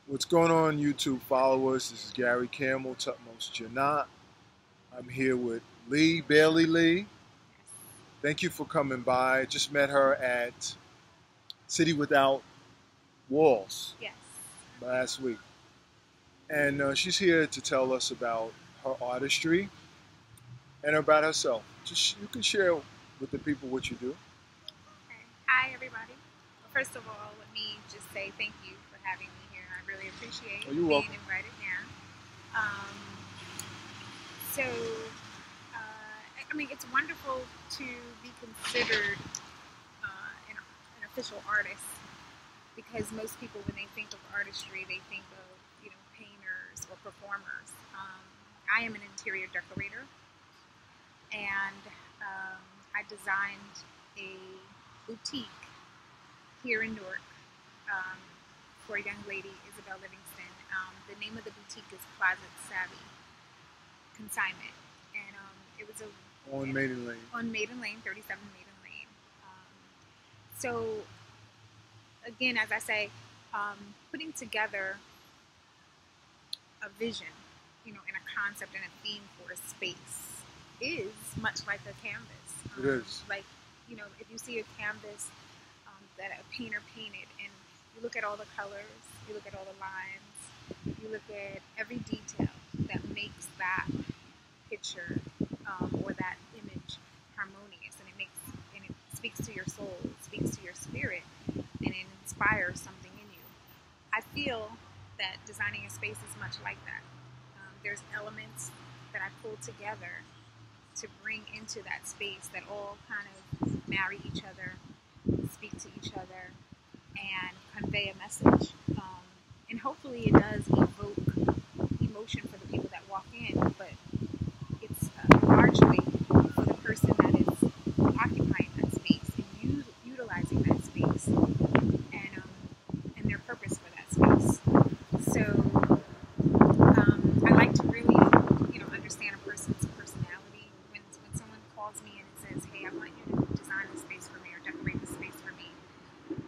What's going on YouTube followers? This is Gary Campbell, Tutmost Janot. I'm here with Lee, Bailey Lee. Thank you for coming by. Just met her at City Without Walls Yes. last week. And she's here to tell us about her artistry and about herself. Just you can share with the people what you do. Okay. Hi, everybody. Well, first of all, let me just say thank you for having me here. I really appreciate Oh, you're being welcome. invited now. Um, so, I mean, it's wonderful to be considered an official artist because most people, when they think of artistry, they think of painters or performers. I am an interior decorator, and I designed a boutique here in Newark um, for a young lady, Isabel Livingston. The name of the boutique is Closet Savvy Consignment, and it was On Maiden Lane. on Maiden Lane, 37 Maiden Lane. So again, as I say, putting together a vision, and a concept and a theme for a space is much like a canvas. It is. Like, if you see a canvas that a painter painted, and you look at all the colors, you look at all the lines, you look at every detail that makes that picture or that image harmonious, and it speaks to your soul, it speaks to your spirit, and it inspires something in you. I feel that designing a space is much like that. There's elements that I pull together to bring into that space that all kind of marry each other, speak to each other, and convey a message. And hopefully it does evoke emotion for the people that walk in, but it's largely for the person that is occupying that space and utilizing that space and their purpose for that space. So I like to really, understand a person's personality. When someone calls me and says, "Hey, I want you to design this space for me or decorate this space for me,"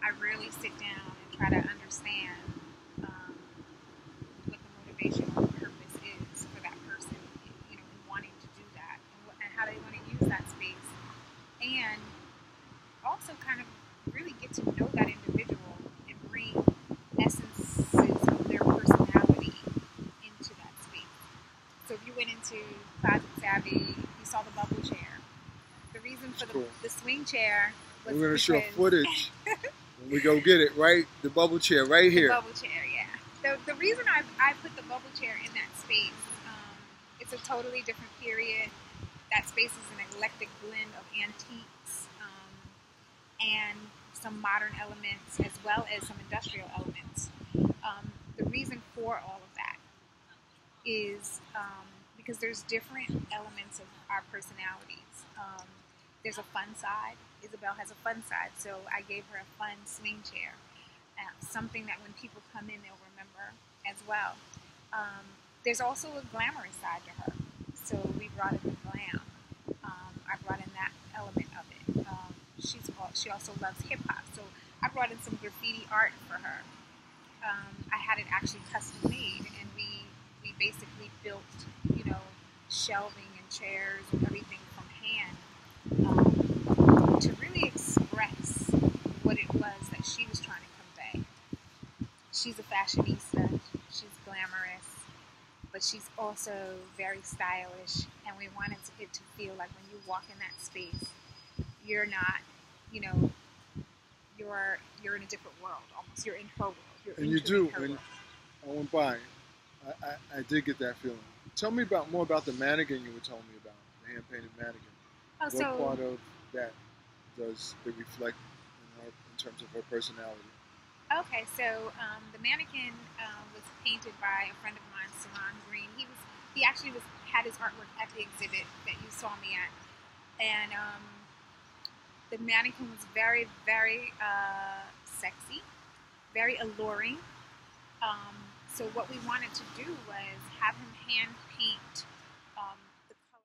I really sit down and try to understand what the motivation or the purpose is for that person, in wanting to do that, and how they want to use that space, and also kind of really get to know that individual and bring essences of their personality into that space. So if you went into Closet Savvy, you saw the bubble chair. The reason for Cool. the swing chair was We're gonna show because footage when we go get it. Right, the bubble chair right the here. bubble chair, yeah. The reason I put the bubble chair in that space, it's a totally different period. That space is an eclectic blend of antiques and some modern elements as well as some industrial elements. The reason for all of that is because there's different elements of our personalities. There's a fun side. Isabel has a fun side, so I gave her a fun swing chair, something that when people come in, they'll remember as well. There's also a glamorous side to her, so we brought in the glam. I brought in that element of it. She also loves hip hop, so I brought in some graffiti art for her. I had it actually custom made, and we basically built, shelving and chairs and everything from hand to really express what it was that she was trying to convey. She's a fashionista, she's glamorous, but she's also very stylish, and we wanted it to feel like when you walk in that space, you're not, you're in a different world almost. You're in her world. You're And you do. her When world. I went by, I did get that feeling. Tell me more about the mannequin you were telling me about, the hand painted mannequin. Oh, What so part of that does it reflect in terms of her personality? okay, so the mannequin was painted by a friend of mine, Salon Green. He actually had his artwork at the exhibit that you saw me at, and the mannequin was very, very sexy, very alluring. So what we wanted to do was have him hand paint